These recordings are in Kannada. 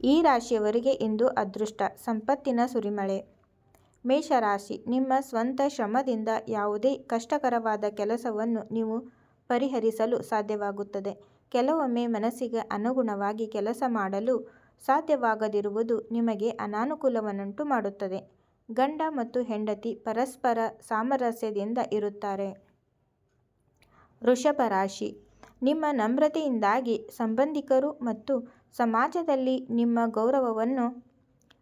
ಈ ರಾಶಿಯವರಿಗೆ ಇಂದು ಅದೃಷ್ಟ, ಸಂಪತ್ತಿನ ಸುರಿಮಳೆ. ಮೇಷರಾಶಿ, ನಿಮ್ಮ ಸ್ವಂತ ಶ್ರಮದಿಂದ ಯಾವುದೇ ಕಷ್ಟಕರವಾದ ಕೆಲಸವನ್ನು ನೀವು ಪರಿಹರಿಸಲು ಸಾಧ್ಯವಾಗುತ್ತದೆ. ಕೆಲವೊಮ್ಮೆ ಮನಸ್ಸಿಗೆ ಅನುಗುಣವಾಗಿ ಕೆಲಸ ಮಾಡಲು ಸಾಧ್ಯವಾಗದಿರುವುದು ನಿಮಗೆ ಅನಾನುಕೂಲವನ್ನುಂಟು ಮಾಡುತ್ತದೆ. ಗಂಡ ಮತ್ತು ಹೆಂಡತಿ ಪರಸ್ಪರ ಸಾಮರಸ್ಯದಿಂದ ಇರುತ್ತಾರೆ. ವೃಷಭ ರಾಶಿ, ನಿಮ್ಮ ನಮ್ರತೆಯಿಂದಾಗಿ ಸಂಬಂಧಿಕರು ಮತ್ತು ಸಮಾಜದಲ್ಲಿ ನಿಮ್ಮ ಗೌರವವನ್ನು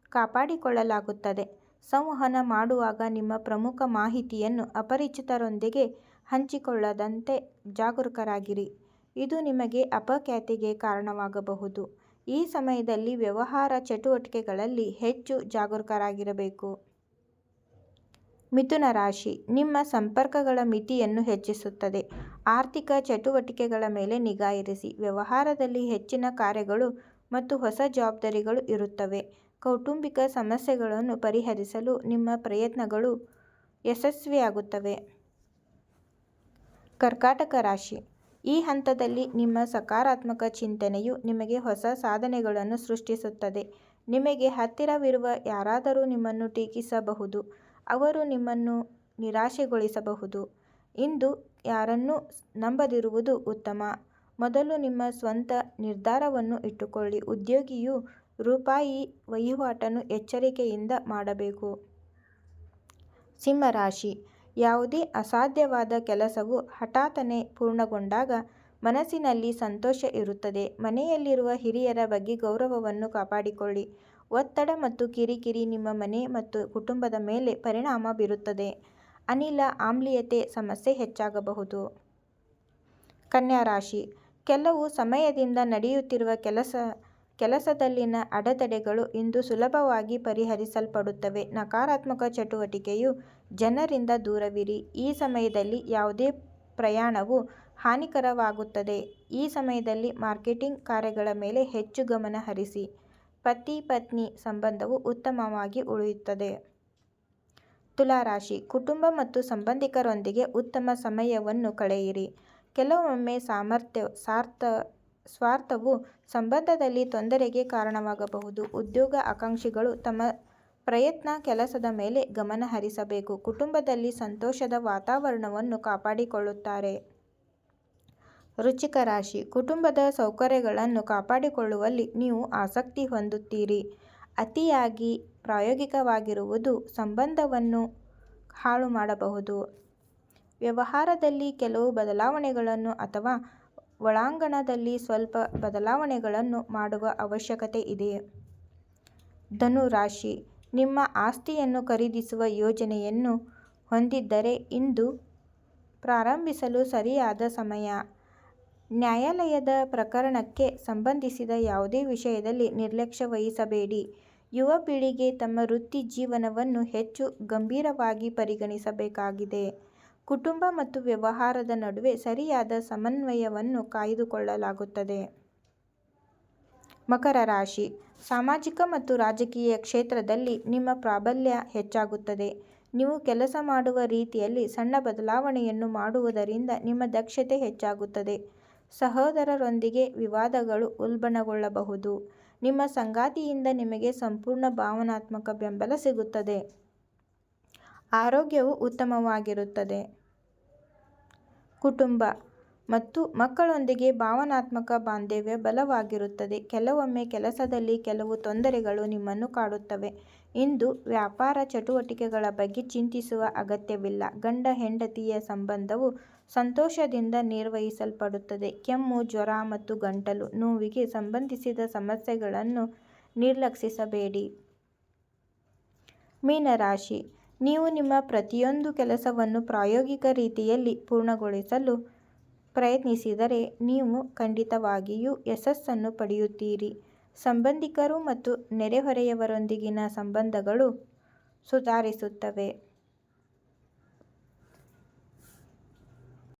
ಕಾಪಾಡಿಕೊಳ್ಳಲಾಗುತ್ತದೆ. ಸಂವಹನ ಮಾಡುವಾಗ ನಿಮ್ಮ ಪ್ರಮುಖ ಮಾಹಿತಿಯನ್ನು ಅಪರಿಚಿತರೊಂದಿಗೆ ಹಂಚಿಕೊಳ್ಳದಂತೆ ಜಾಗರೂಕರಾಗಿರಿ. ಇದು ನಿಮಗೆ ಅಪಖ್ಯಾತಿಗೆ ಕಾರಣವಾಗಬಹುದು. ಈ ಸಮಯದಲ್ಲಿ ವ್ಯವಹಾರ ಚಟುವಟಿಕೆಗಳಲ್ಲಿ ಹೆಚ್ಚು ಜಾಗರೂಕರಾಗಿರಬೇಕು. ಮಿಥುನ ರಾಶಿ, ನಿಮ್ಮ ಸಂಪರ್ಕಗಳ ಮಿತಿಯನ್ನು ಹೆಚ್ಚಿಸುತ್ತದೆ. ಆರ್ಥಿಕ ಚಟುವಟಿಕೆಗಳ ಮೇಲೆ ನಿಗಾ ಇರಿಸಿ. ವ್ಯವಹಾರದಲ್ಲಿ ಹೆಚ್ಚಿನ ಕಾರ್ಯಗಳು ಮತ್ತು ಹೊಸ ಜವಾಬ್ದಾರಿಗಳು ಇರುತ್ತವೆ. ಕೌಟುಂಬಿಕ ಸಮಸ್ಯೆಗಳನ್ನು ಪರಿಹರಿಸಲು ನಿಮ್ಮ ಪ್ರಯತ್ನಗಳು ಯಶಸ್ವಿಯಾಗುತ್ತವೆ. ಕರ್ಕಾಟಕ ರಾಶಿ, ಈ ಹಂತದಲ್ಲಿ ನಿಮ್ಮ ಸಕಾರಾತ್ಮಕ ಚಿಂತನೆಯು ನಿಮಗೆ ಹೊಸ ಸಾಧ್ಯತೆಗಳನ್ನು ಸೃಷ್ಟಿಸುತ್ತದೆ. ನಿಮಗೆ ಹತ್ತಿರವಿರುವ ಯಾರಾದರೂ ನಿಮ್ಮನ್ನು ಟೀಕಿಸಬಹುದು, ಅವರು ನಿಮ್ಮನ್ನು ನಿರಾಶೆಗೊಳಿಸಬಹುದು. ಇಂದು ಯಾರನ್ನೂ ನಂಬದಿರುವುದು ಉತ್ತಮ. ಮೊದಲು ನಿಮ್ಮ ಸ್ವಂತ ನಿರ್ಧಾರವನ್ನು ಇಟ್ಟುಕೊಳ್ಳಿ. ಉದ್ಯೋಗಿಯು ರೂಪಾಯಿ ವಹಿವಾಟನ್ನು ಎಚ್ಚರಿಕೆಯಿಂದ ಮಾಡಬೇಕು. ಸಿಂಹರಾಶಿ, ಯಾವುದೇ ಅಸಾಧ್ಯವಾದ ಕೆಲಸವು ಹಠಾತ್ತನೆ ಪೂರ್ಣಗೊಂಡಾಗ ಮನಸ್ಸಿನಲ್ಲಿ ಸಂತೋಷ ಇರುತ್ತದೆ. ಮನೆಯಲ್ಲಿರುವ ಹಿರಿಯರ ಬಗ್ಗೆ ಗೌರವವನ್ನು ಕಾಪಾಡಿಕೊಳ್ಳಿ. ಒತ್ತಡ ಮತ್ತು ಕಿರಿಕಿರಿ ನಿಮ್ಮ ಮನೆ ಮತ್ತು ಕುಟುಂಬದ ಮೇಲೆ ಪರಿಣಾಮ ಬೀರುತ್ತದೆ. ಅನಿಲ ಆಮ್ಲೀಯತೆ ಸಮಸ್ಯೆ ಹೆಚ್ಚಾಗಬಹುದು. ಕನ್ಯಾ ರಾಶಿ, ಕೆಲವು ಸಮಯದಿಂದ ನಡೆಯುತ್ತಿರುವ ಕೆಲಸದಲ್ಲಿನ ಅಡೆತಡೆಗಳು ಇಂದು ಸುಲಭವಾಗಿ ಪರಿಹರಿಸಲ್ಪಡುತ್ತವೆ. ನಕಾರಾತ್ಮಕ ಚಟುವಟಿಕೆಯು ಜನರಿಂದ ದೂರವಿರಿ. ಈ ಸಮಯದಲ್ಲಿ ಯಾವುದೇ ಪ್ರಯಾಣವು ಹಾನಿಕರವಾಗುತ್ತದೆ. ಈ ಸಮಯದಲ್ಲಿ ಮಾರ್ಕೆಟಿಂಗ್ ಕಾರ್ಯಗಳ ಮೇಲೆ ಹೆಚ್ಚು ಗಮನ ಹರಿಸಿ. ಪತಿ-ಪತ್ನಿ ಸಂಬಂಧವು ಉತ್ತಮವಾಗಿ ಉಳಿಯುತ್ತದೆ. ತುಲಾ ರಾಶಿ, ಕುಟುಂಬ ಮತ್ತು ಸಂಬಂಧಿಕರೊಂದಿಗೆ ಉತ್ತಮ ಸಮಯವನ್ನು ಕಳೆಯಿರಿ. ಕೆಲವೊಮ್ಮೆ ಸ್ವಾರ್ಥವು ಸಂಬಂಧದಲ್ಲಿ ತೊಂದರೆಗೆ ಕಾರಣವಾಗಬಹುದು. ಉದ್ಯೋಗ ಆಕಾಂಕ್ಷಿಗಳು ತಮ್ಮ ಕೆಲಸದ ಮೇಲೆ ಗಮನ ಹರಿಸಬೇಕು. ಕುಟುಂಬದಲ್ಲಿ ಸಂತೋಷದ ವಾತಾವರಣವನ್ನು ಕಾಪಾಡಿಕೊಳ್ಳುತ್ತಾರೆ. ವೃಶ್ಚಿಕ ರಾಶಿ, ಕುಟುಂಬದ ಸೌಕರ್ಯಗಳನ್ನು ಕಾಪಾಡಿಕೊಳ್ಳುವಲ್ಲಿ ನೀವು ಆಸಕ್ತಿ ಹೊಂದುತ್ತೀರಿ. ಅತಿಯಾಗಿ ಪ್ರಾಯೋಗಿಕವಾಗಿರುವುದು ಸಂಬಂಧವನ್ನು ಹಾಳು ಮಾಡಬಹುದು. ವ್ಯವಹಾರದಲ್ಲಿ ಕೆಲವು ಬದಲಾವಣೆಗಳನ್ನು ಅಥವಾ ಒಳಾಂಗಣದಲ್ಲಿ ಸ್ವಲ್ಪ ಬದಲಾವಣೆಗಳನ್ನು ಮಾಡುವ ಅವಶ್ಯಕತೆ ಇದೆ. ಧನು ರಾಶಿ, ನಿಮ್ಮ ಆಸ್ತಿಯನ್ನು ಖರೀದಿಸುವ ಯೋಜನೆಯನ್ನು ಹೊಂದಿದ್ದರೆ ಇಂದು ಪ್ರಾರಂಭಿಸಲು ಸರಿಯಾದ ಸಮಯ. ನ್ಯಾಯಾಲಯದ ಪ್ರಕರಣಕ್ಕೆ ಸಂಬಂಧಿಸಿದ ಯಾವುದೇ ವಿಷಯದಲ್ಲಿ ನಿರ್ಲಕ್ಷ್ಯ ವಹಿಸಬೇಡಿ. ಯುವ ಪೀಳಿಗೆ ತಮ್ಮ ವೃತ್ತಿ ಜೀವನವನ್ನು ಹೆಚ್ಚು ಗಂಭೀರವಾಗಿ ಪರಿಗಣಿಸಬೇಕಾಗಿದೆ. ಕುಟುಂಬ ಮತ್ತು ವ್ಯವಹಾರದ ನಡುವೆ ಸರಿಯಾದ ಸಮನ್ವಯವನ್ನು ಕಾಯ್ದುಕೊಳ್ಳಲಾಗುತ್ತದೆ. ಮಕರ ರಾಶಿ, ಸಾಮಾಜಿಕ ಮತ್ತು ರಾಜಕೀಯ ಕ್ಷೇತ್ರದಲ್ಲಿ ನಿಮ್ಮ ಪ್ರಾಬಲ್ಯ ಹೆಚ್ಚಾಗುತ್ತದೆ. ನೀವು ಕೆಲಸ ಮಾಡುವ ರೀತಿಯಲ್ಲಿ ಸಣ್ಣ ಬದಲಾವಣೆಯನ್ನು ಮಾಡುವುದರಿಂದ ನಿಮ್ಮ ದಕ್ಷತೆ ಹೆಚ್ಚಾಗುತ್ತದೆ. ಸಹೋದರರೊಂದಿಗೆ ವಿವಾದಗಳು ಉಲ್ಬಣಗೊಳ್ಳಬಹುದು. ನಿಮ್ಮ ಸಂಗಾತಿಯಿಂದ ನಿಮಗೆ ಸಂಪೂರ್ಣ ಭಾವನಾತ್ಮಕ ಬೆಂಬಲ ಸಿಗುತ್ತದೆ. ಆರೋಗ್ಯವು ಉತ್ತಮವಾಗಿರುತ್ತದೆ. ಕುಟುಂಬ ಮತ್ತು ಮಕ್ಕಳೊಂದಿಗೆ ಭಾವನಾತ್ಮಕ ಬಾಂಧವ್ಯ ಬಲವಾಗಿರುತ್ತದೆ. ಕೆಲವೊಮ್ಮೆ ಕೆಲಸದಲ್ಲಿ ಕೆಲವು ತೊಂದರೆಗಳು ನಿಮ್ಮನ್ನು ಕಾಡುತ್ತವೆ. ಇಂದು ವ್ಯಾಪಾರ ಚಟುವಟಿಕೆಗಳ ಬಗ್ಗೆ ಚಿಂತಿಸುವ ಅಗತ್ಯವಿಲ್ಲ. ಗಂಡ-ಹೆಂಡತಿಯ ಸಂಬಂಧವು ಸಂತೋಷದಿಂದ ನಿರ್ವಹಿಸಲ್ಪಡುತ್ತದೆ. ಕೆಮ್ಮು, ಜ್ವರ ಮತ್ತು ಗಂಟಲು ನೋವಿಗೆ ಸಂಬಂಧಿಸಿದ ಸಮಸ್ಯೆಗಳನ್ನು ನಿರ್ಲಕ್ಷಿಸಬೇಡಿ. ಮೀನರಾಶಿ, ನೀವು ನಿಮ್ಮ ಪ್ರತಿಯೊಂದು ಕೆಲಸವನ್ನು ಪ್ರಾಯೋಗಿಕ ರೀತಿಯಲ್ಲಿ ಪೂರ್ಣಗೊಳಿಸಲು ಪ್ರಯತ್ನಿಸಿದರೆ ನೀವು ಖಂಡಿತವಾಗಿಯೂ ಯಶಸ್ಸನ್ನು ಪಡೆಯುತ್ತೀರಿ. ಸಂಬಂಧಿಕರು ಮತ್ತು ನೆರೆಹೊರೆಯವರೊಂದಿಗಿನ ಸಂಬಂಧಗಳು ಸುಧಾರಿಸುತ್ತವೆ.